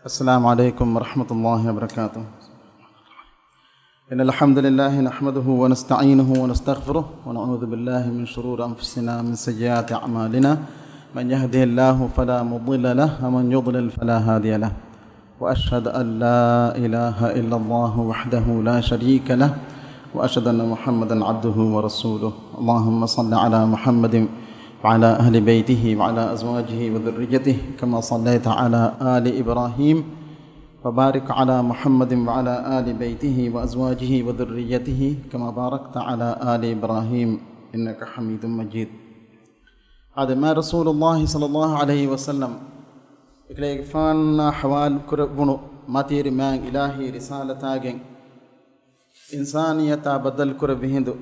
السلام عليكم ورحمة الله وبركاته. إن الحمد لله نحمده ونستعينه ونستغفره ونعوذ بالله من شرور أنفسنا من سيئات أعمالنا من يهده الله فلا مضل له ومن يضلل فلا هادي له وأشهد أن لا إله إلا الله وحده لا شريك له وأشهد أن محمدا عبده ورسوله. اللهم صل على محمد وعلى أهل بيته وعلى أزواجه وذريته كما صليت على آل إبراهيم وبارك على محمد وعلى آل بيته وأزواجه وذريته كما باركت على آل إبراهيم إنك حميد مجيد. هذا ما رسول الله صلى الله عليه وسلم إكليك فانا حوال كربونو ماتير مان إلهي رسالة تاجن إنسانية بدل كربهندو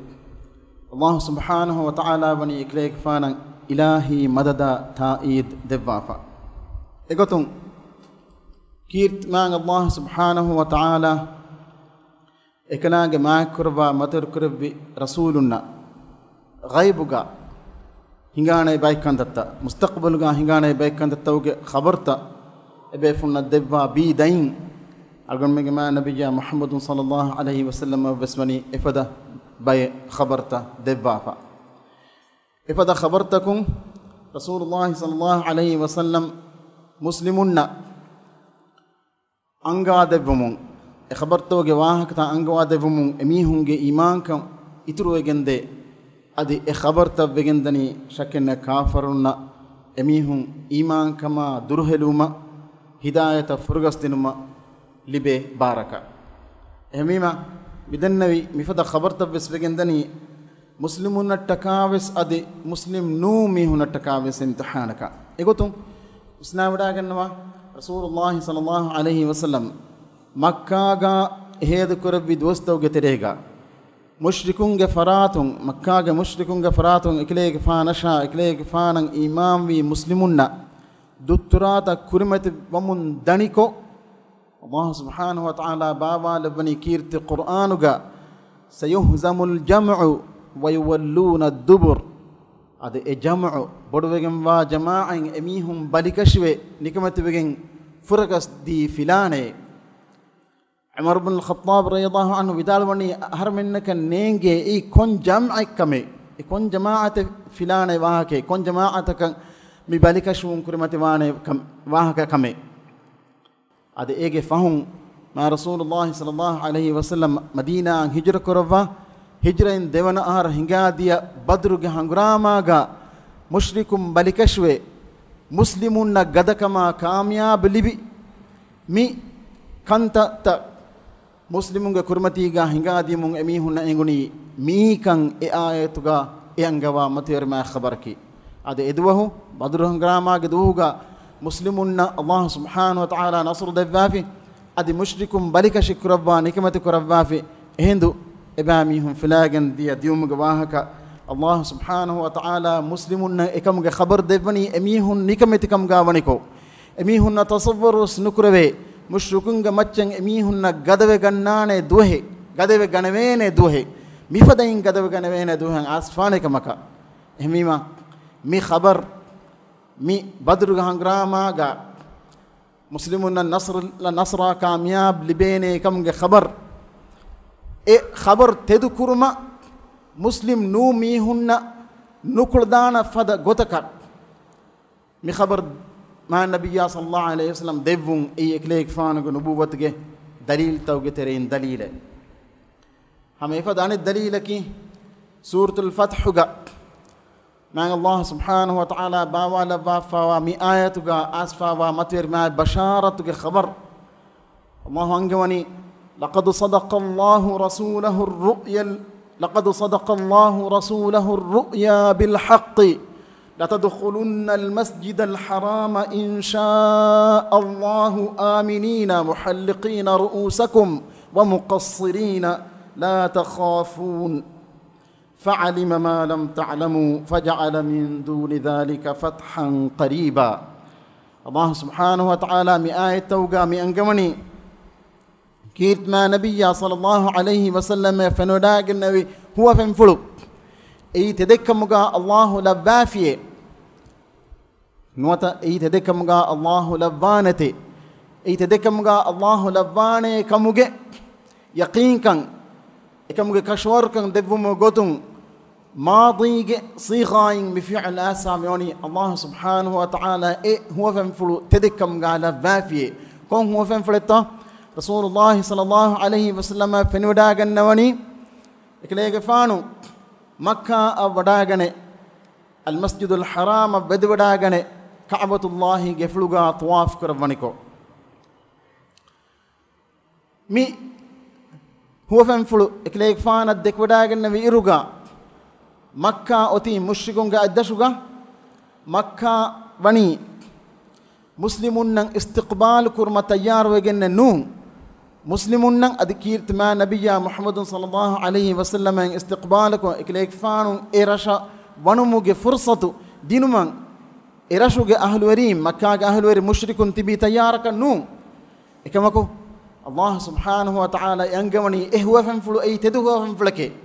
الله سبحانه وتعالى بني إكليك فانا إلهي مدد تائيد دبافا إقتم كيرت مان الله سبحانه وتعالى إكلاك ما كربا متر كرب رسولنا غيبك هنغانا بايكاندتا مستقبلغا هنغانا بايكاندتا وغي خبرتا ابيفنا دبا بي دين الغنمي ما نبي محمد صلى الله عليه وسلم بسمني افدا باي خبرتا دبافا افدا خبرتكم رسول الله صلى الله عليه وسلم مسلمون انغا دبمون خبرتوغي واهكتا انغا دبمون اميهونغي ايمانكم اتروغندي adi e khabarta vegendani shakenna kafarunna emihun iman kama durheluma hidayata furgastinuma libe baraka emima bidannavi mifada khabarta ves vegendani muslimunna takaves adi muslim nu mihunna takaves imtihanaka egotum islamida ganwa rasulullah sallallahu alaihi wasallam makka ga hedu kurbi dostawge terega मुशरिकुंगे फरातुं मक्का के मुशरिकुंगे फरातुं इकले के फानशा इकले के फानंग इमाम वी मुस्लिमुन्ना दुत्तुराता कुरमत वमुन दनिको अल्लाह सुब्हानहु व तआला बाबा लबनी कीर्त कुरानुगा सयुहज़मुल जमउ व युवल्लूना दुबुर अद ए जमउ बडवेगम वा जमाअन एमीहुम बलिकशवे निकमत वेगन फुरकस दी फिलाने عمر بن الخطاب رضي الله عنه بدال وني هر منك نينجي اي كون جمع كمي كون جماعه فلان واهك كون جماعه مي بالك شون كرمت وانه كم واهك كمي اد ايگه فهم ما رسول الله صلى الله عليه وسلم مدينه هجره كروا هجرين ديوان ار هنگاديا بدرگه هنگراماگا مشركم بالكشوي مسلمون گدكما كامياب لبي مي كنت muslimunge kurmatiga hingadimun emihunna enguni mikan e ayatuga e angawa matirma khabarki ade edwahu badruhan gramaage duhuga muslimunna allah subhanahu wa ta'ala nasr devafi ade mushrikum balika shikrabba nikmati kurabbafi hindu ebamihum filagan dia diumuga wahaka allah subhanahu wa ta'ala muslimunna ekamge khabar devani emihun nikmati kam gawaniko emihunna tasawwurus nukrave मुश्रिकुंग मच्चंग एमीहुन्ना गदवे गन्नाने दुहे गदवे गनवेने दुहे मिफदाइन गदवे गनवेने दुहे आसफाने कमका एमीमा मी खबर मी बद्र गहंग्रामागा मुस्लिमुन्ना नसरा कामयाब लिबेने कमगे खबर ए खबर तेदु कुरुमा मुस्लिम नू मीहुन्ना नुकुलदाना फद गोतका मी खबर ما النبي صلى الله عليه وسلم ديفون اي اكليك فانغ نبوتك دليل توغترين دليل هم يفدان الدليل كي سورة الفتح ما الله سبحانه وتعالى باوا لبافا ومي آياتك اسفا ومتر ما بشارتك خبر الله انغوني لقد صدق الله رسوله الرؤيا بالحق لتدخلن المسجد الحرام إن شاء الله آمنين محلقين رؤوسكم ومقصرين لا تخافون فعلم ما لم تعلموا فجعل من دون ذلك فتحا قريبا الله سبحانه وتعالى مي آية توقع مي أنقمني كيرت ما نبي صلى الله عليه وسلم فنوداق النبي هو فنفلو اي تدكمغا الله لبافيه نوتا اي تدكمغا الله لبانته ei tedekamga Allah labwane kamuge yaqeen kan ekamuge kashwar kan devum gotun maadige sighain mi fi'l asamoni Allah subhanahu wa ta'ala huwa famfulu tedekamga la vafiye kon huwa famfuletta Rasulullah sallallahu alaihi wasallam fenwada gannawani eklega faanu Makka avadagane al masjidul haram bedwadagane Ka'batullah gefluga tawaf karwaniko mi huwa famfulu ekleg faana dekwadagane vi iruga Makka oti mushrikunga addashuga Makka wani muslimunnan istiqbal kurma tayyar wegenne nu muslimunnan adikirtma nabiyya Muhammadun sallallahu alaihi wasallam istiqbal ko ekleg faanu erasha wanumuge fursatu dinuman erashuge ahluwarim Makka ge ahluwari mushrikun tibi tayyaraka nu ekamako Allah subhanahu wa ta'ala yangamani huwa famfulu ay tedu huwa famfulake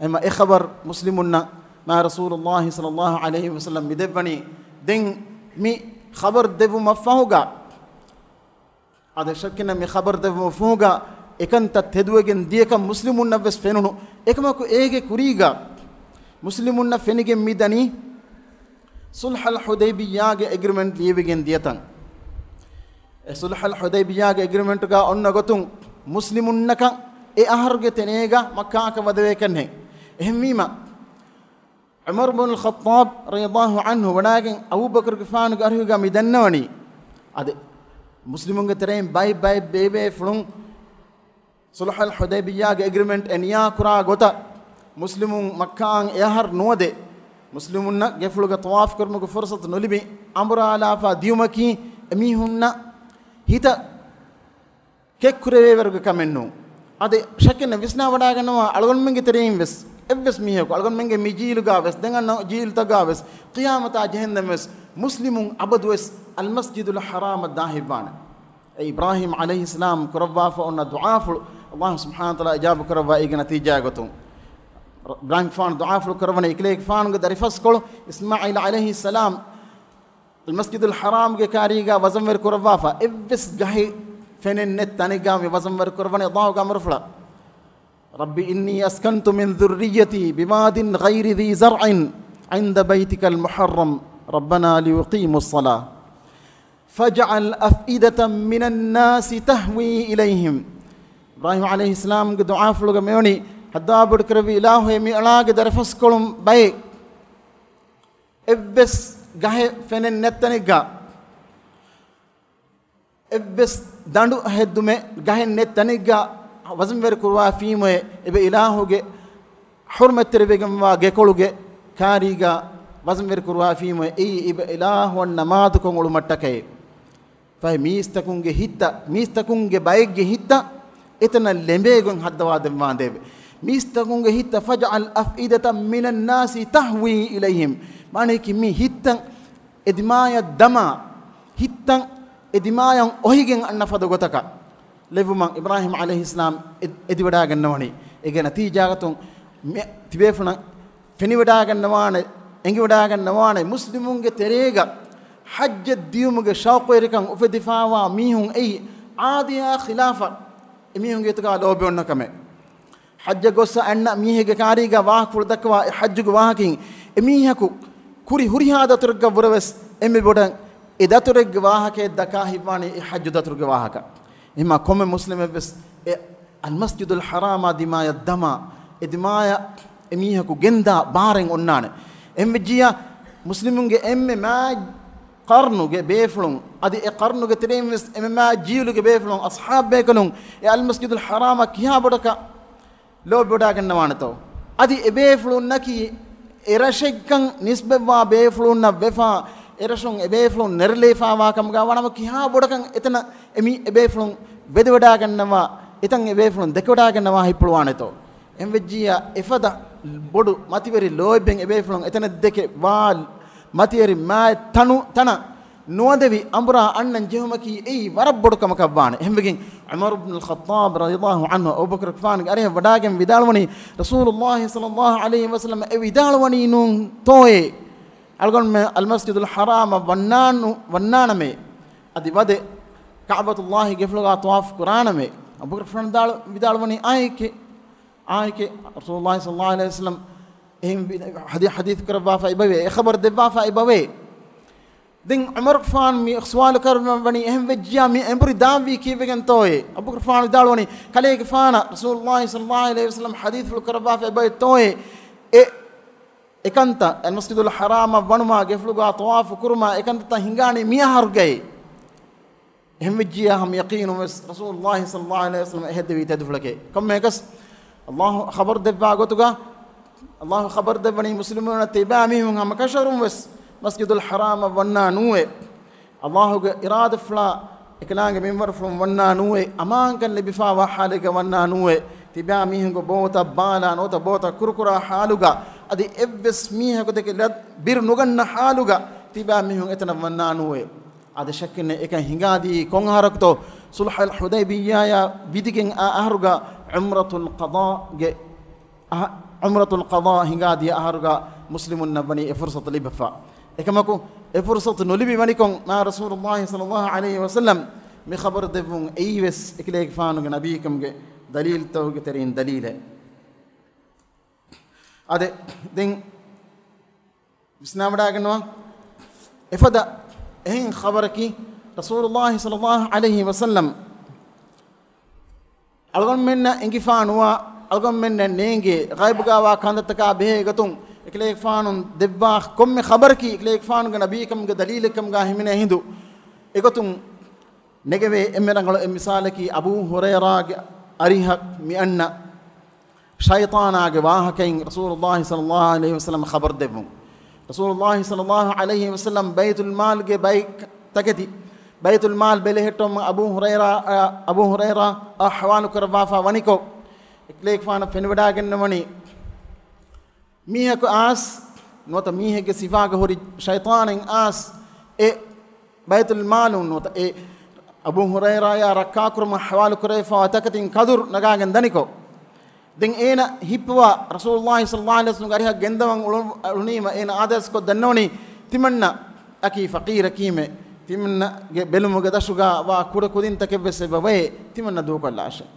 ema khabar muslimunna ma rasulullah sallallahu alaihi wasallam midevani den mi khabar devu mafahuga ade shakkina mi khabar devu mafahuga ekanta teduwegen dieka muslimunna ves fenunu ekamako ege kuriga muslimunna fenige midani sulh al hudaybiyya ge agreement liwegen dietan sulh al hudaybiyya ge agreement ga onna gotun muslimunna kan aharge tenega makka ka wadwe kanne ehmima Umar ibn al-Khattab radiyallahu anhu wanagen Abu Bakr gifan garhuga midannawani ade muslimunge terem bay bebe flung sulh al hudaybiyya ge agreement eniya kura gota muslimun makkan ehar nuade muslimunna gefluga tawaf karmuge fursat nolibi amra ala fa diumaki emihunna hita kekkureve verga kamennu ade shakkena visna wadaganwa algon menge terem ves evves miheko algon menge mijil gaves dengan jil tagaves qiyamata jahannam muslimun abadwes al masjidul haram dahibana Ibrahim alayhi salam kurwa fa onna du'a Allah subhanahu wa ta'ala ijab kurwa igna natija gotum Ibrahim fan du'a kurwana ikleek fan go darifas kol Ismail alayhi salam al masjidul haram ge kariga wazamwer kurwa fa evves gahi fenen net taniga me wazamwer kurwana Allah ga marfla ربي إني أسكنت من ذريتي بواد غير ذي زرع عند بيتك المحرم ربنا ليقيموا الصلاة فاجعل أفئدة من الناس تهوي إليهم إبراهيم عليه السلام دعاء فلوغ ميوني هدا بدكربي إله يمي ألاغ درفس كلهم باي إبس غاه فنن نتنغا إبس داندو هدومي غاه نتنغا wazamwer kurwa fiime ebe ilahuge hurmat terbegam wa gekoluge kariga wazamwer kurwa fiime ebe ilahu namad ko ngulu mattake fa mistakunge hitta mistakunge bayge hitta etana lembegon hadwa demandebe mistakunge hitta faj'al af'idatan minan nasi tahwi ilayhim mane ki mi hittan edmaya dama hittan edmayan ohigen anna fadogotaka levuman Ibrahim alayhi salam ediwada gannawani ege natija gatun tibefuna feniwada gannawane engiwada gannawane muslimunge terega hajj diyumuge shauqerikan ufedifawa mihun ay aadiya khilafa emihunge tuka lobe onnakame hajj gossa anna mihege kariga wah fuldakwa hajjuge wahakin emihaku kuri hurihada turga burwes emme bodan edaturge wahake dakahibani hajj daturge wahaka إما كم مسلم بس المسجد الحرام دماء الدماء دماء إميها كجندا بارين أنانه جيا مسلمون ما قرنو بيفلون أدي قرنو تريم ما جيلو بيفلون أصحاب بيكلون المسجد الحرام كيها بدك لو بدك النوانتو أدي بيفلون نكي إرشكن نسبة ما بيفلون نبفا erashon ebeflon nerlefawa kamga wanama kiha bodakan etana emi ebeflon bedwada gannawa etan ebeflon dekwada gannawa hipulwaneto emvejia efada bodu mativeri loiben ebeflon etana deke wal matiyeri ma tanu tana nuwadevi ambura annan jehumaki ei warab bodu kamakabane embegin Umar ibn al-Khattab radiyallahu anhu Abu Bakr kfan are wadagen vidalwani Rasulullah sallallahu alaihi wasallam e vidalwani nun toye algon me al masjidul haram wannanu wannaname adi wade Ka'batullah gefluga tawaf Qur'an me Abu Bakr fan dal vidal wani ayke Rasulullah sallallahu alaihi wasallam ehim hadith karba fa ibawe khabar debba fa ibawe din Umar fan mi swal karna wani ehim wejja mi embri dambi kivegen toye Abu Bakr fan dal wani kale ke fana Rasulullah sallallahu alaihi wasallam hadith karba fa ibawe toye ekanta al masjidul haram wanuma gefluga tawaf kurma ekanta ta hingani miya har gaye ehim wejja ham yaqeen Rasulullah sallallahu alaihi wasallam ehdewi tadflake kam mekas Allah khabar debba gotuga Allah khabar debani muslimuna tibami hum ham kasharum wes masjidul haram wanna nuwe Allah ga irada fla eklange member from wanna nuwe aman kan lebifa wa haliga wanna nuwe tibami hum go bota bala nota bota kurkura haluga adi evs mi ha ko de bir nuganna haluga tibami hum etna wanna nuwe adi shakkine eka hingadi kon harakto sulh al hudaybiyya ya bidigen ahruga umratul qada hingadi ahruga muslimun nabani fursat libafa ekamaku fursat nolibi manikon na rasulullah sallallahu alaihi wasallam mi khabar devun ayves ekle fanu nabi kamge dalil tawge terin dalile ade den bisnamada ganwa efada ehin khabaraki rasulullah sallallahu alaihi wasallam algon menna engifanuwa algon menna nenge ghaibga wa khandataka behe gatun ekle fanun debba komme khabar ki ekle fanu ga nabi kam ga dalil kam ga himine hindu egatun negeve emerangalo emisale Abu Hurairah ge ariha mi anna shaytana ge wa hakin rasulullah sallallahu alaihi wasallam khabar debu rasulullah sallallahu alaihi wasallam baitul mal ge baik takati baitul mal bele hetom Abu Hurairah ahwalu karwafa waniko ekle fana fenwada gennamani mihe ko as nota mihe ge sifa ge hori shaytanin as e baitul mal nota e Abu Hurairah ya rakkakur mahwalu karfa takatin kadur nagagen daniko den ena hipwa rasulullah sallallahu alaihi wasallam gariha gendawang ulunima ena adas ko dannoni timanna aki faqira kime timanna belum ga dashuga wa kuda kudin takebese bawe timanna do kallasha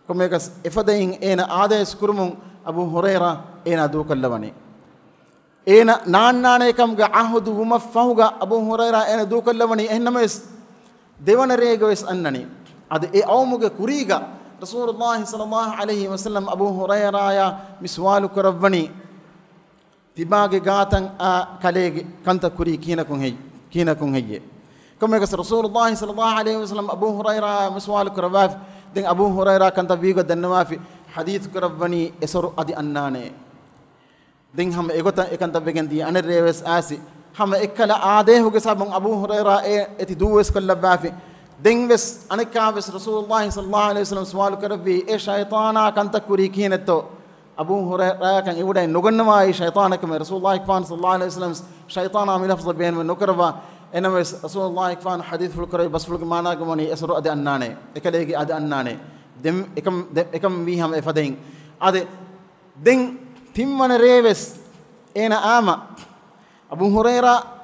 komegas efadain ena adas kurmun Abu Hurairah ena do kallawani ena nannane kam ga ahudu maffahuga Abu Hurairah ena do kallawani ennames devana regoes annani ade e awmuge kuriga rasulullah sallallahu alaihi wasallam Abu Hurairah ya miswalu karawani tibage gatan a kalege kanta kuri kina kun heye komegas rasulullah sallallahu alaihi wasallam Abu Hurairah miswalu karawaf den Abu Hurairah kanta bigo dannawafi hadith karawani esoru adi annane den ham egota ekanta begendi anereves asi ham ekkala ade hoge sabon Abu Hurairah eti duwes kallabafi dengves anikaves rasulullah sallallahu alaihi wasallam swalu karavi e shaytana kanta kuri kineto Abu Hurairah kan iwuday nugannama e shaytana kam rasulullah sallallahu alaihi wasallam shaytana mi lafz bayan wa nukrava enames rasulullah hadith ful karay bas ful mana gamani esru ade annane ekalegi ade annane dem ekam mi ham e fadein ade den timmana reves ena ama Abu Hurairah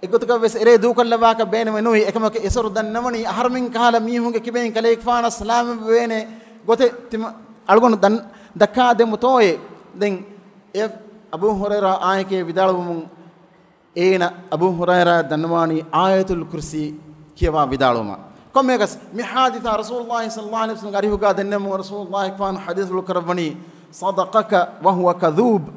egotuka ves ere du kallaba ka bene menui ekama ke esor dannamani aharmin kala mi hunge kiben kale ikfana salam bene gote tim algon dan dakka de mutoye den e Abu Hurairah ayke vidalum ena Abu Hurairah dannamani ayatul kursi kiwa vidaluma komegas mi haditha rasulullah sallallahu alaihi wasallam gari huga dannamu rasulullah ikfan hadithul karawani sadaqaka wa huwa kadhub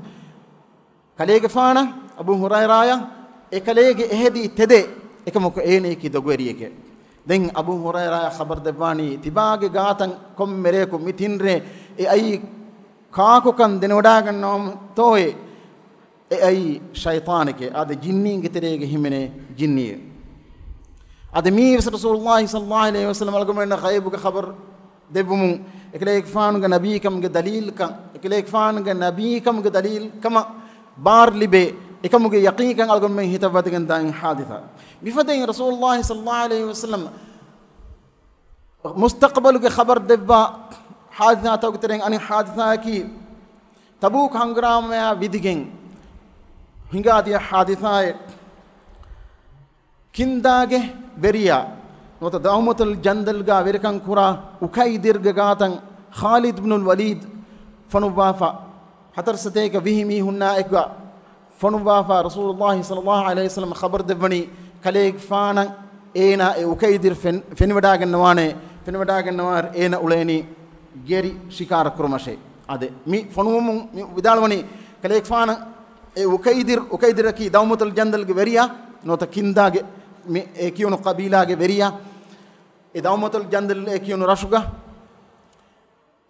kale ikfana Abu Hurairah ekalege ehdi tede ekamoko ene ki dogweriyeke den Abu Hurairah khabar debani tibage gatan kom mere ko mitinre e ay kaako kan denoda gannom toye e ay shaytanike ade jinni ngeterege himene jinni ade mi rasulullah sallallahu alaihi wasallam algomena ghaib ka khabar debumu ekalege fan ga nabi kam ga dalil kan ekalege fan ga nabi kam ga dalil kama bar libe ekamuge yaqeen kan algon men hitabati kan dan haditha bifadain rasulullah sallallahu alaihi wasallam mustaqbalu ke khabar debba haditha tawteren ani haditha ki tabuk hangram ya vidigen hinga dia haditha kindage beriya nota daumatul jandal ga verikan kura ukaidir ga gatan Khalid ibn al-Walid fanuwafa hatar sateka vihimi hunna ekwa fanuwafa Rasulullah sallallahu alaihi wasallam khabar devani kaleeg faana ena e ukaidir fenwada gannawar ena uleni geri shikara kurmashe ade mi fanuwum vidalwani kaleeg faana e ukaidir ki daumatul jandal ge veriya nota kindage mi e kiyunu qabila ge veriya e daumatul jandal e kiyunu rashuga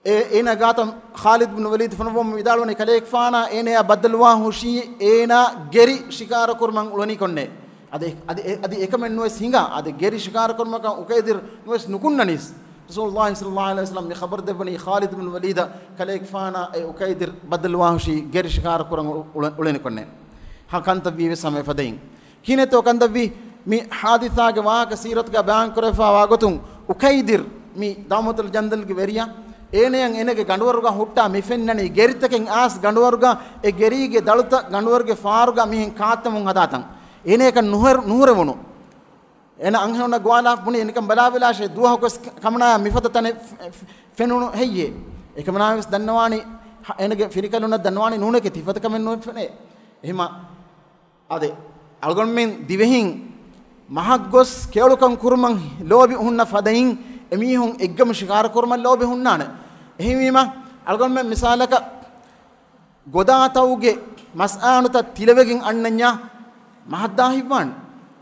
ena gatam Khalid ibn Walid fanum vidalwani kaleeg faana ena badalwa hushi ena geri shikara kurman ulani konne ade ekamen no singa ade geri shikara kurmaka ukaidir no nukunnanis Rasulullah sallallahu alaihi wasallam ni khabar devani Khalid ibn Walid kaleeg faana e ukaidir badalwa hushi geri shikara kurman ulani konne hakanta vive same fadain kine to kandavi mi haditha ge waaka sirat ga bayan korefa wagotun ukaidir mi daumatul jandal ge veriya eneyan enege ganduwaruga hutta mifennani geritaken as ganduwaruga e gerige daluta ganduwaruge faaruga mihin kaatamun hadatan eneka nuhurewunu ena anghona gwala puni enikam balavelashe duha kos kamna mifata tane fenunu heyye ekamna vis dannawani enege firikaluna dannawani nuneke tifata kamen no fene ehima ade algonmen divehin mahaggos kewlukan kurman lobi hunna fadain emihun eggam shikar kurman lobi hunnane ehimima algonmen misalaka godatawge mas'anuta tilawegin annanya mahaddahiwan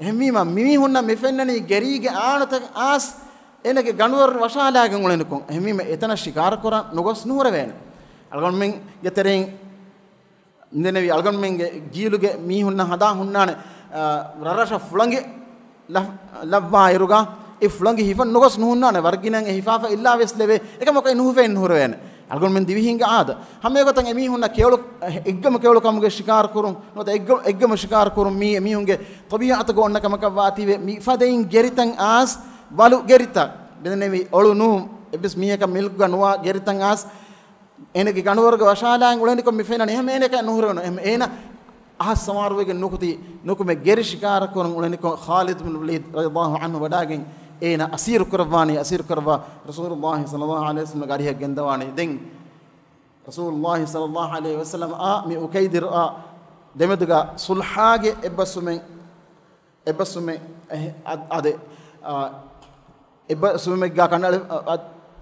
ehimima mimihunna mefennani gerige aanata as enege ganwar wasalagen ulenukon ehimima etana shikar kuran nugos nuhrewen algonmen yeterin nenevi algonmen giluge mihunna hada hunnane rarasha fulange lavva iruga e fulange hifan nugos nuhunnane warginan e hifafa illa wesleve ekamokay nuhufen nuhrewen algon men divihinga aada hamme gotan emi hunna kewlu eggam kewlu kamuge shikar kurun nota eggam shikar kurun mi emi hunge tabi'ata go onna kamaka wative mi fadein geritan as walu gerita benevi olu nu ebis miyaka milku ganwa geritan as enege ganwarga washalaan uleni kom mi fenani hem eneka nuhrono em ena ahas samarwege nukume geri shikar kurun uleni ko Khalid ibn Walid radhiyallahu anhu wadagen ena asir kurva Rasulullah sallallahu alaihi wasallam gariya gendawani den Rasulullah sallallahu alaihi wasallam a mi ukaidir a demeduga sulhage ebbasume ade ebbasume ga kanal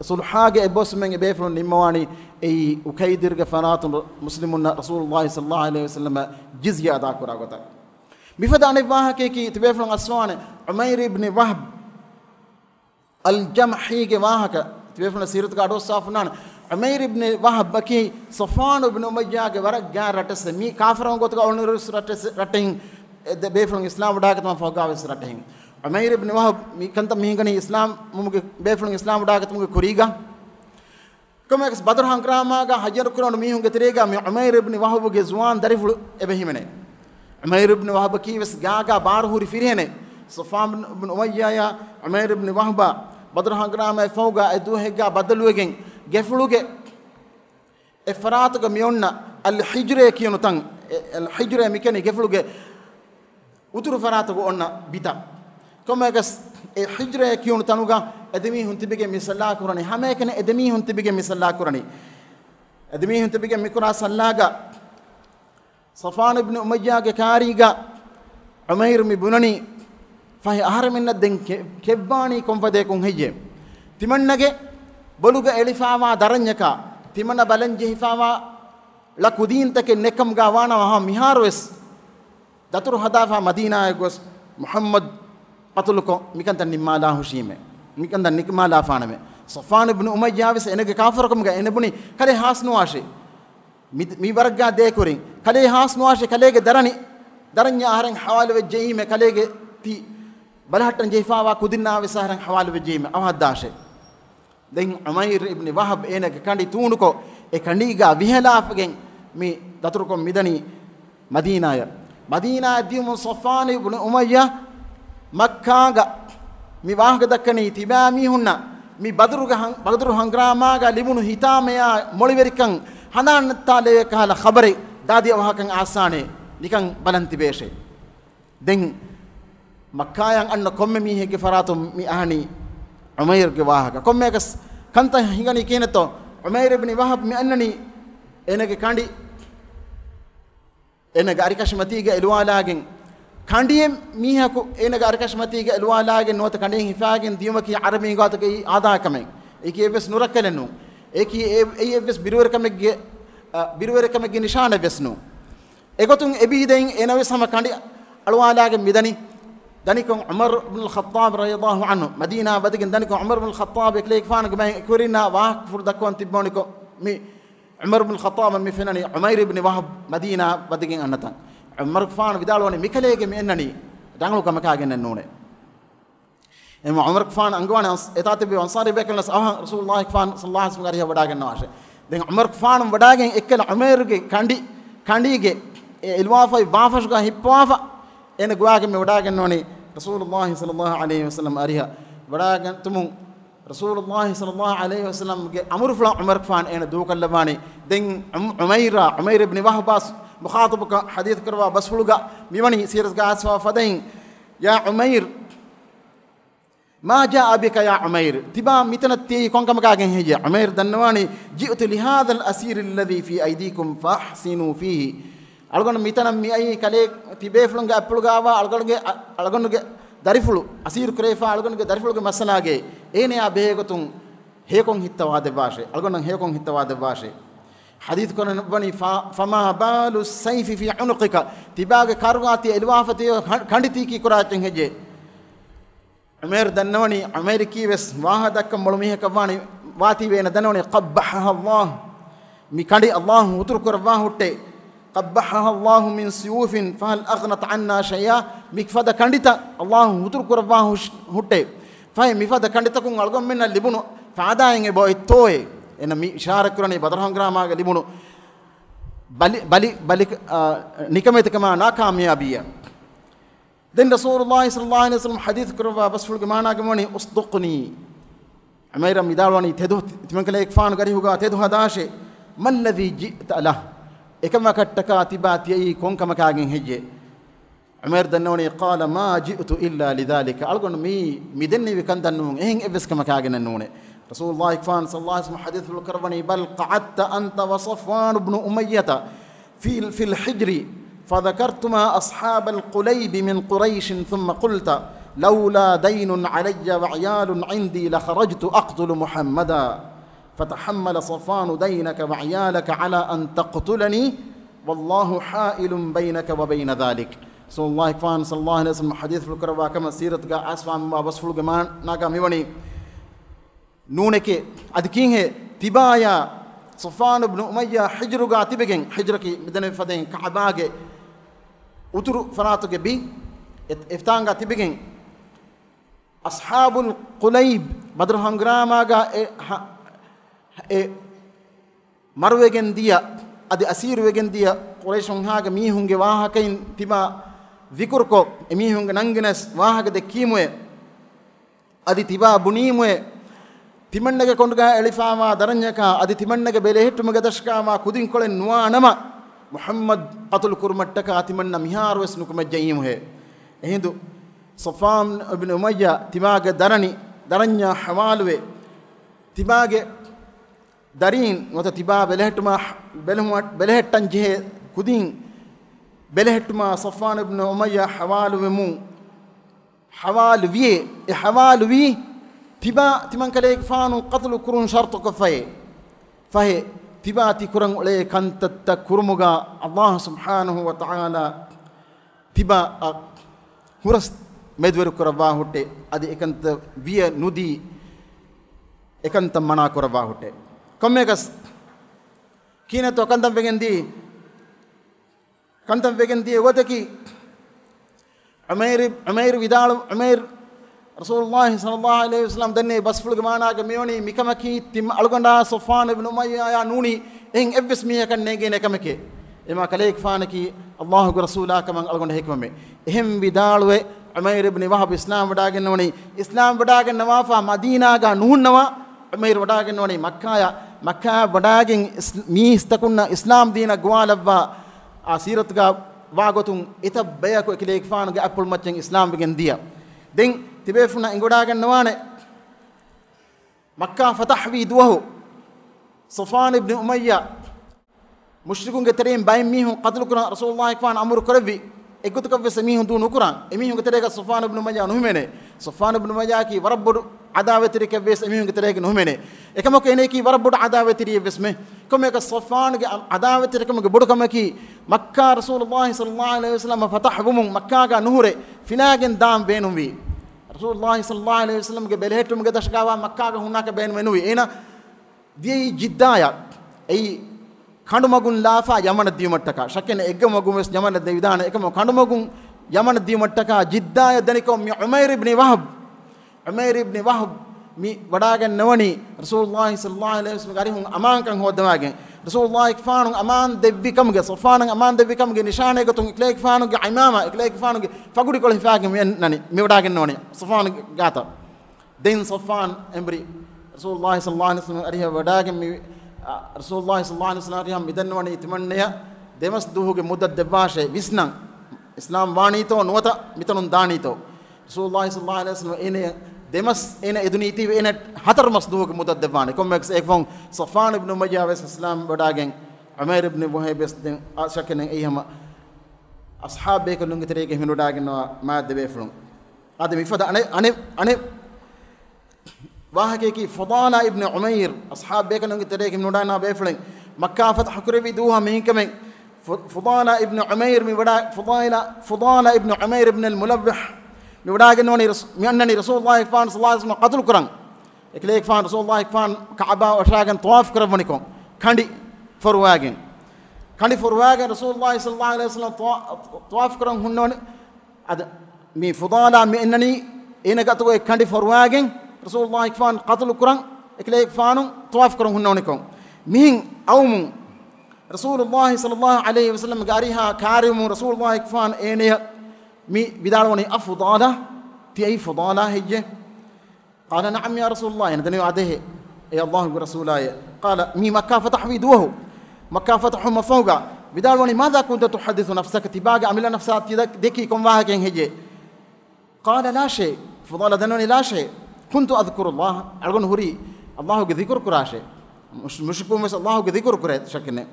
sulhage ebbasume ebefron nimwani ei ukaidir ga fanatun muslimunna Rasulullah sallallahu alaihi wasallam jizya ada kuragota mifadane wahake ki tibefron aswane Umayr ibn Wahb al-Jamhi ke wahaka tibefna sirat ka ado safnan Umayr ibn Wahb ki Safwan ibn Umayyah ke warak ga ratas mi kafiron got ka onurus rating de beflon Islam wada ka tama fogaves rating Umayr ibn Wahb mi kanta mihingani Islam mumuge beflon Islam wada ka tumuge kuriga komex Badr hangrama ga hajar kuron mihunge terega mi Umayr ibn Wahb ge zuwan dariful ebehimene Umayr ibn Wahb ki wes gaga bar huri firhene Safwan ibn Umayyah ya Umayr ibn Wahb Badr hangrama fawga edu hega badaluegen gefuluge efratuga mionna al-hijra kiyunu tan al-hijra mikani gefuluge uturu faratuga onna bita komegas e hijra kiyunu tanuga edemi huntibige misalla kurani hamekene edemi huntibige misalla kurani edemi huntibige mikura sallaga Safwan ibn Umayyah ge kariga Umayr mi bunani fahi aharaminna den kebbani konfade kon heyye timannage boluga elifawa daranyaka timana balanje hifawa la kudin take nekam gawana ha miharwes datur hadafa madina egos Muhammad patuluko mikanta nimala hushime mikanta nikmala faname Safwan ibn Umayyah wes enege kafarakum ga enebuni kale hasnu ashe mi warga de kurin kale hasnu ashe kalege daranya aharan hawal wejime kalege ti balhatan jefawa kudinna wesaran hawal wejime awhadashe den Umayr ibn Wahb enege kandi tunuko e kandiga vihelafgen mi daturuko midani madina dimu Safwan ibn Umayyah makkaga mi wahga dakkani tibami hunna mi badru hangrama ga libunu hitameya moliverikan hanan tale kala khabare dadi wahakan asane nikan balanti beshe den makkayan anna komme mi hege faratum mi ahani Umair ge wahaka komme gas kanta hingani kineto Umair ibn Wahab mi annani enage kandi enage arikashmatiga elwalagen kandiye mihaku enage arikashmatiga elwalagen nota kandin hifagen diyumaki arabi gatake ada kamen eki eves nurakkalenu eki eves biruwer kamege nishana vesnu egotun ebiden enawe sama kandi alwalagen midani danikon Umar ibn al-Khattab radiyallahu anhu Madina badigen danikon Umar ibn al-Khattab eklek fana gmay kurina wa fur dakon tiboniko mi Umar ibn al-Khattab mi fenani Umair ibn Wahab Madina badigen annatan Umar fana vidalwani mikalege mi ennani danglu kamakagen nune ema Umar fana angwana etate be ansari bekelna sah Rasulullah fana sallallahu alaihi wasallam gariya wadagen nawashe den Umar fana wadagen ekkel Umair ge kandige ilwafa bafash ga hipwafa ena guage me wadagen noni Rasulullah sallallahu alaihi wasallam ariha wadagen tumu Rasulullah sallallahu alaihi wasallam ge amur fula Umar fan ena dukal labani den Umair ibn Wahbas mukhatab ka hadith karwa bas fuluga miwani siras ga aswa fadain ya Umair ma jaa bika ya Umair tiba mitanati kon kam ka gen heje Umair danwani ji'tu li hadha al-asir alladhi fi aydikum fahsinu fihi algon mitanam mi ay kale tibe fulunga appulugawa algonge darifulu asir krefa algonge darifuluge masalage ene a behegotun hekon hittawade bashe algon hekon hittawade bashe hadith kono bani fama balu sayfi fi unuqika tibage karwati elwafati khanditi ki kurachen heje Umair danwani Umair ki wes wahadakka molumi hekawani wati wena danwani qabbaha Allah mi kandi Allah utur korwa hutte قبحها الله من سيوف فهل أغنت عنا شيئا مكفدا كندتا الله هتر كرباه هتة فهي مفدا كندتا كون ألقم من اللبنو فعدا إنه بويتوه إن مي إشارة كراني بدرهم غراما اللبنو بلي نكمة كمان ناكاميابية دين رسول الله صلى الله عليه وسلم حديث كربا بس فلق معنا كماني أصدقني عميرا مداروني تدو تمنك ليك فان غري هوغا تدو هداشة ما الذي جئت له ekama kattaka tibati ay konka makagen hejje Umar danwani qala ma ji'tu illa lidhalika algon mi midenni wikandannu ehin eves kama kagen nune Rasulullah sallallahu alaihi wasallam hadith al-karwani bal qa'adta anta wa Safwan ibn Umayyah في الحجر فذكرتما أصحاب القليب من قريش ثم قلت لولا دين علي وعيال عندي لخرجت أقتل محمدا فتحمل صفوان دينك وعيالك على أن تقتلني والله حائل بينك وبين ذلك صلى الله عليه وسلم حديث في الكربا كما سيرت غا اسفام ما بس فلو غمان ناغا ميوني نونك ادكين تبايا صفوان بن أمية حجر غا تبين حجركي مدن فدين كعباغه اتر فراتك بي افتانغا تبين أصحاب القليب بدر هنغراما غا marwegen dia adi asir wegen dia quraishon haga mihunge wahakain tiba vikur ko mihunge nangenes wahaga de kimwe adi tiba bunimwe timannage konduga elifama daranyaka adi timannage belehitumuge dashkama kudin kolen nuanama Muhammad qatul kurmattaka timanna mihar wesnukum jayim he ehindu Safwan ibn Umayya tibaga daranya hamalwe tibage darin wata tiba belehtuma belehtan je kudin belehtuma Safwan ibn Umayya hawalwi tiba timan kale fanu qatl kurun shart ko fahe tiba ti kurang le kantatta kurmuga Allah subhanahu wa ta'ala tiba huras medwer kuraba hutte adi ekanta wiye nudi ekanta mana kuraba hutte kommegas kine to kantam vegendi wotaki Umair vidal Umair Rasulullah sallallahu alaihi wasallam danne basful gamana ga meoni mikamaki tim algonda Safwan ibn Umayya ya nuni en evs mi kan nege ne kamake ema kaleek faanaki Allahu rasula kaman algonda hikmame ehem vidalwe Umair ibn Wahab Islam wadagen noni Islam wadagen nawafa Madina ga nuhunnawa Umair wadagen noni Makkah wadagen mi istakunna Islam dina gwalabba asirat ga واغوتون إتا بياكو إكليك فانو جا أبل ماتشين إسلام بيجن ديا دين تبيفنا إنغوداغن نوانه مكة فتح ويدوه صفوان ابن أمية مشركون كترين باين ميهم قتل كران رسول الله كفان أمر كربي إكوت كفي سميهم دون كران إميهم كتريك صفوان ابن أمية نهمنه صفوان ابن أمية كي ورب عداوة تريك بس إميهم كتريك نهمنه إكما كينه كي ورب عداوة تري بسمه كم يك صفوان عداوة تريك مك بدو كم كي مكة رسول الله صلى الله عليه وسلم فتح بوم مكة كا نهره فيناجن دام بينهم بي رسول الله صلى الله عليه وسلم كبلهتهم كدشكاوا مكة هناك بين منوي إنا دي جدايا أي خندماغون لافا يمن ديمتكا شكن إجماغون مس يمن ديودان إكما خندماغون يمن ديمتكا جدايا دنيكم عمير بن وهب مي وداغن نوني رسول الله صلى الله عليه وسلم غاري هون امان كان هو دماغن رسول الله كفانون امان دبي كمغه صفانن امان دبي كمغه نشانه گتون اكليك فانون عمامه اكليك فانون فغودي كول فاغم ناني مي وداغن نوني صفان غاتا دين صفان امبري رسول الله صلى الله عليه وسلم اريه وداغن مي رسول الله صلى الله عليه وسلم اريه مدن وني تمنيا دمس دوهوge مدد دباشه وسنن اسلام وانيتو نوتا متنون دانيتو رسول الله صلى الله عليه وسلم اني دمس إنا إدنيتي إنا حتر مصدوق متدفاني كم مكس إكفون صفان ابن مجاوس إسلام بداعين عمير ابن وهيبس دين أشكن أيهم أصحاب بيكون نقتريك من بداعين ما دبيفلون هذا مفيد أنا واحد كي فضالة ابن عمير أصحاب بيكون نقتريك من بداعين بيفلون مكة فتح قريبي دوها مين كمان فضالة ابن عمير من بداع فضالة ابن عمير ابن الملبح نوداغن نوني ميانني رسول الله صلى الله عليه وسلم قتل قران اكليك فان رسول الله فان كعبه وشاغن طواف كربنيكم كاندي فرواغن رسول الله صلى الله عليه وسلم طواف كرن هنون اد مي فضالا مي انني اين غتو كاندي فرواغن رسول الله فان قتل قران اكليك فان طواف كرن هنونيكم مين اوم رسول الله صلى الله عليه وسلم غاريها كارم رسول الله فان اين مي بدالوني أفضالة تي فضالة هي قال نعم يا رسول الله ندني عليه يا الله ورسوله قال مي مكة فتح ويدوه مكة فتح مفوقا بدالوني ماذا كنت تحدث نفسك تباقى عمل نفسك ديكي كم واحد هي قال لا شيء فضالة دنوني لا شيء كنت أذكر الله أقول هري الله ذكر كراشه مش بس الله ذكر كره شكله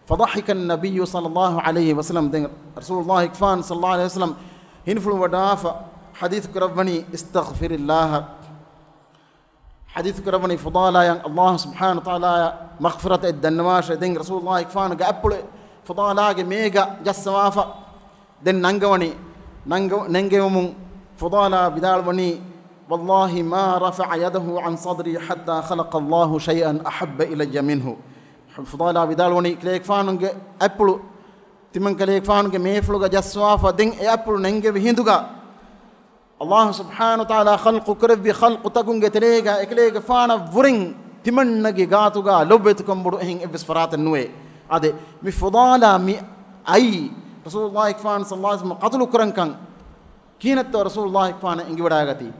فضحك النبي صلى الله عليه وسلم رسول الله كفان صلى الله عليه وسلم هنفلو ودافع حديث كربني استغفر الله حديث كربني فضالا يعني الله سبحانه وتعالى مغفرة الدنواش دين رسول الله كفان قابل فضالا ميغا جسوافا دين ننجومون فضالا بدالوني والله ما رفع يده عن صدري حتى خلق الله شيئا أحب إلي منه فضالا بدالوني كليك فانونج أبلو تمن كليك فانونج ميفلوغا جسوافا دين أبلو ننجي بهندوغا الله سبحانه وتعالى خلق كرب خلق تكونج تريغا إكليك فانا فورين تمن نجي غاتوغا لبتكم بدو هين إبس فرات النوي هذا مفضالا مي أي رسول الله كفان صلى الله عليه وسلم قتلوا كرن كان كينت رسول الله كفان إنجي بداغتي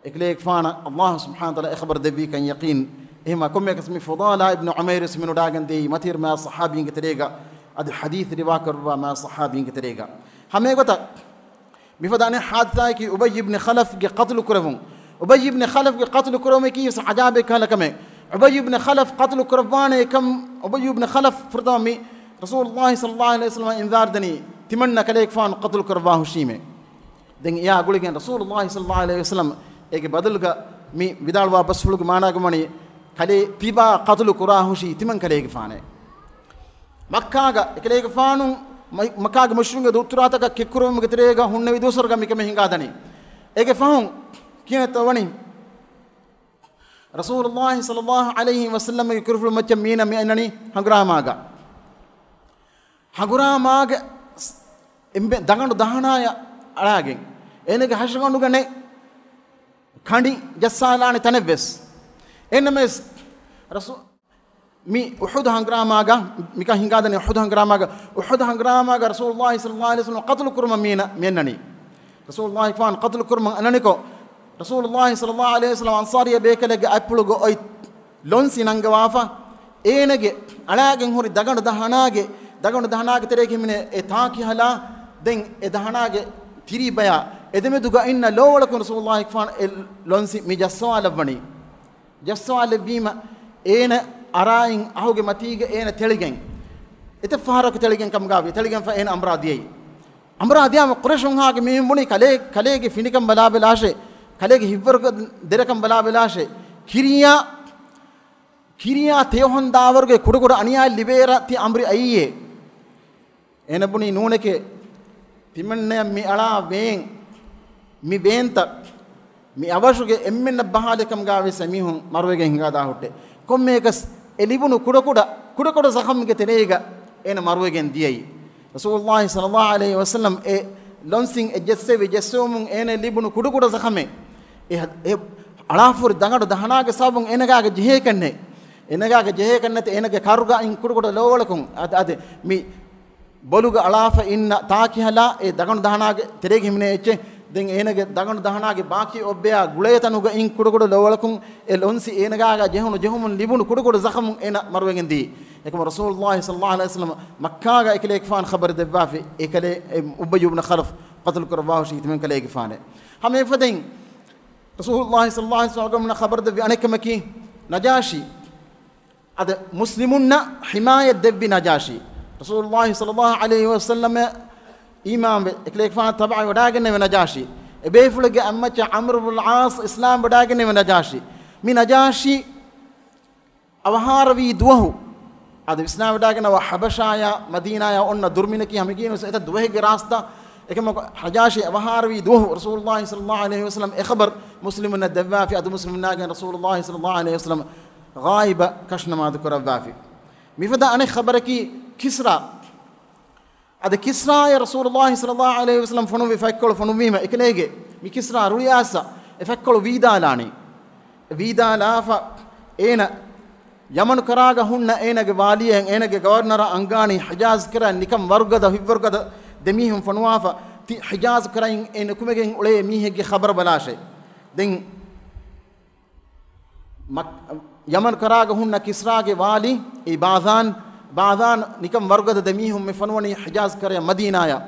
إكليك فانا الله سبحانه وتعالى إخبر دبي كان يقين إما كم يكسمي فضالة ابن عمير اسمه داغن دي متير ما صحابين كتريغا هذا حديث رواكر ما صحابين كتريغا همي قطع بفداني حادثة كي أبي بن خلف قتل كربون أبي بن خلف قتل كربون كي عجابه كان كم أبي بن خلف قتل كربان كم أبي بن خلف فرضامي رسول الله صلى الله عليه وسلم إنذار دني تمنى كليك فان قتل كرباه شيمه دين يا أقول لك رسول الله صلى الله عليه وسلم إيه بدلك مي بدال واپس فلوك مانا كماني كلي تيبا قتل كراه شي تمن كليك فانه مكة كليك فانو مكة مشروع دوتراتك كيكرو مكتريغا هون ويدوسرغا ميكم هنگادني إيه فهم كينه تواني رسول الله صلى الله عليه وسلم يكرفل مچ مينا مينني هنگراماغا دغندو دهنايا අරාගෙන් එනක හෂගොණ්ඩු ගනේ කණ්ඩි ජස්සාලානේ තනෙවස් එනමස් රසූ මි උහුද් හංග්‍රාමාගා මික හිඟාදනේ උහුද් හංග්‍රාමාගා රසූලුල්ලාහි සල්ලල්ලාහු අලයිහි වසල්ලම් قتل كرم مينني رسول الله فان قتل كرم اننيكو رسول الله صلى الله عليه وسلم انصاريه بيكلګ اپلوګ ඔයි ලොන්සි නංගවාෆා ඒනගේ අලාගෙන් හොරි දගඬ දහනාගේ dagonu dahanaage terege himne e taaki hala den e dahanaage tiri baya edemeduga inna lowalakun rasulullah ikfan lonsi mi jasswala bani jasswala bima ena arain ahuge matige ena teligen ite faharak teligen kam gavi teligen fa ena amradiyam qurayshun haage mi muni kalege finikam balabelashe kalege hivvarga derakam balabelashe kiriya teohon dawarge kudukuda aniya libera ti amri ayye ena buni nuneke timanne mi ala ven mi benta mi avashuge emmenna bahalekam gaave samihun marwege hinga da hotte kommekas elibunu kudukuda zakham ge tenega ena marwegen diyai rasulullah sallallahu alaihi wasallam e lonsing e jessemun ene libunu kudukuda zakhame e alafur dangadu dahanage sabun enagage jehe kanne te enage karuga in kudukuda lowalakun ade mi boluga alafa inna taaki hala e daganu dahanage terege himne eche den enage daganu dahanage baaki obbeya gulayatanuga in kudukuda lowalakun e lonsi enagaga jehumun libunu kudukuda zakhamun ena marwegen di ekam rasulullah sallallahu alaihi wasallam makkaga ekle kfan khabar debafi ekale ubay ibn khalaf qatl kurbahu shi timen kale kfane hame fadin rasulullah sallallahu alaihi wasallam khabar debi anekmaki najashi ad muslimunna himayat debi najashi rasulullah sallallahu alaihi wasallam imam ekle kfan tab'a wadagne najashi ebefulge ammacha amr ibn al-aas islam wadagne najashi mi najashi awharawi duwahu ad islam wadagne wa habashaya madinaya onna durminaki hamiginu eta duwahege rasta ekam hajashi awharawi duwahu rasulullah sallallahu alaihi wasallam e khabar muslimun ad-dawa fi ad muslimun nagan rasulullah sallallahu alaihi wasallam ghaiba kashna ma dhukra dhafi mifada ane khabaraki kisra ad kisra ya rasulullah sallallahu alaihi wasallam fonu vi fakkol fonu mima ekelege mi kisra ruyasa e fakkol vidalani vidalafa ena yaman karaga hunna enage waliyen enage governor angani hijaz kara nikam wargada hivwargada demihum fonuafa ti hijaz karain en kumegen ule mihege khabar balashe den yaman karaga hunna kisra ge wali e baadhan nikam wargada demihum mifanwani hijaz kare madinaya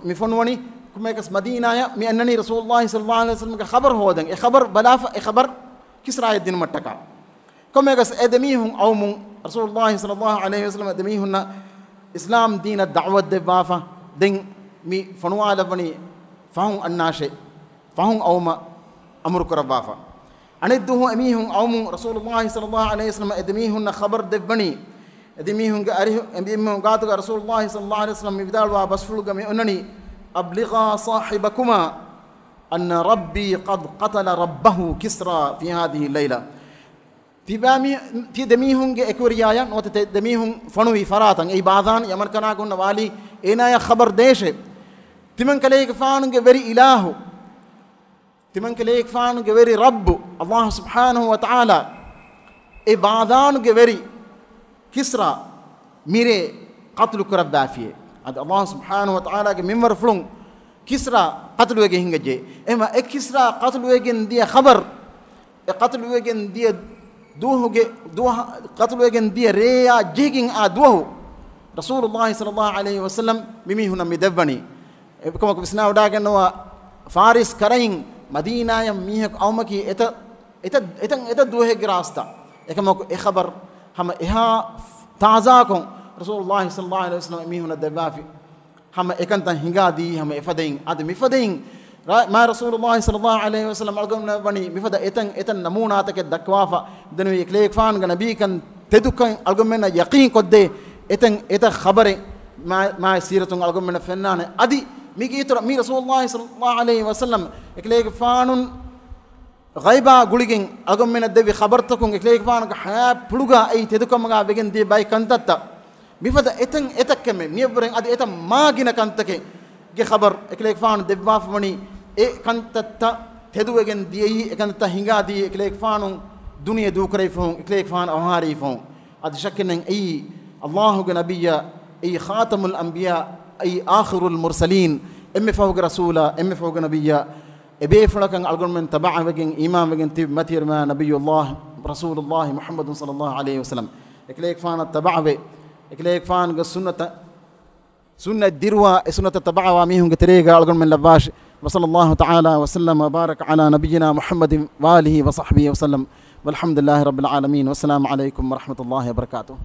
mifanwani kumekas madinaya mi annani rasulullah sallallahu alaihi wasallam ka khabar hodan e khabar balafa e khabar kisra din mattaka kumekas edemihum awmun rasulullah sallallahu alaihi wasallam edemihunna islam din ad-da'wa debafa den mi fanwala bani fahum annashe fahum awma amru karabafa anidduhu amihum awmun rasulullah sallallahu alaihi wasallam edemihunna khabar debani edemihun ga arihu edemihun gaatuga rasulullah sallallahu alaihi wasallam vidalwa basfuluga me onani abligha sahibakuma anna rabbi qad qatala rabbahu kisra fi hadhihi layla tibami ti demihun ge ekuriyaya note demihun fanui faratan ei baadhan yaman kana gunna wali enaya khabar deshe timan kale ge faanu ge veri ilahu timan kale ge faanu ge veri rabb allah subhanahu wa ta'ala e baadhan ge veri kisra mire qatlu kurabdafiye ad allah subhanahu wa ta'ala ge mimar flung kisra qatlu ge hingaje ema e kisra qatlu ge dia khabar e qatlu ge dia duhuge duha qatlu ge dia reya jigin a duhu rasulullah sallallahu alaihi wasallam mimi huna midavani e kama ko bisna wada ganwa faris karain madina ya mihak awmaki eta duhe ge rasta e kama ko e khabar हम यहाँ ताज़ा को रसूलुल्लाह सल्लल्लाhu अलैहि वसल्लम मीहुन दबाफी हम एकंता हिंगा दी हम इफदें आद मिफदें मा रसूलुल्लाह सल्लल्लाhu अलैहि वसल्लम अलगम बनी मिफदा एतन नमूना तक दक्वाफा दनु एक लेख फान नबी कन तेदुकन अलगम में यकीन को दे एतन खबरें मा सीरतुन अलगम में फन्नान आदि मिगी तो मी रसूलुल्लाह सल्लल्लाhu अलैहि वसल्लम एक लेख फानुन ghaiba guligen agam mena devi khabar takun ekleek faana ka haya puluga ei tedukamaga begen de bay kantatta mifada etakkeme miyebren adi etam maagina kantake ge khabar ekleek faana devwa fani e kantatta teduwegen diyi ekanta hinga di ekleek faanu duniya du kray fon ekleek faana awhari fon adi shakkenen ei allah ge nabiyya ei khatamul anbiya ei akhirul mursalin emme fawga rasula emme fawga nabiyya ebe fulakan algonmen taba'a wegen imam wegen tib matir ma nabiyullah rasulullah muhammad sallallahu alaihi wasallam ekleek faana taba'a we ekleek faan ga sunnata سنة الدروة سنة التبع وميهم قتريقة ألقون من لباش. وصلى الله تعالى وسلم وبارك على نبينا محمد وآله وصحبه وسلم والحمد لله رب العالمين والسلام عليكم ورحمة الله وبركاته.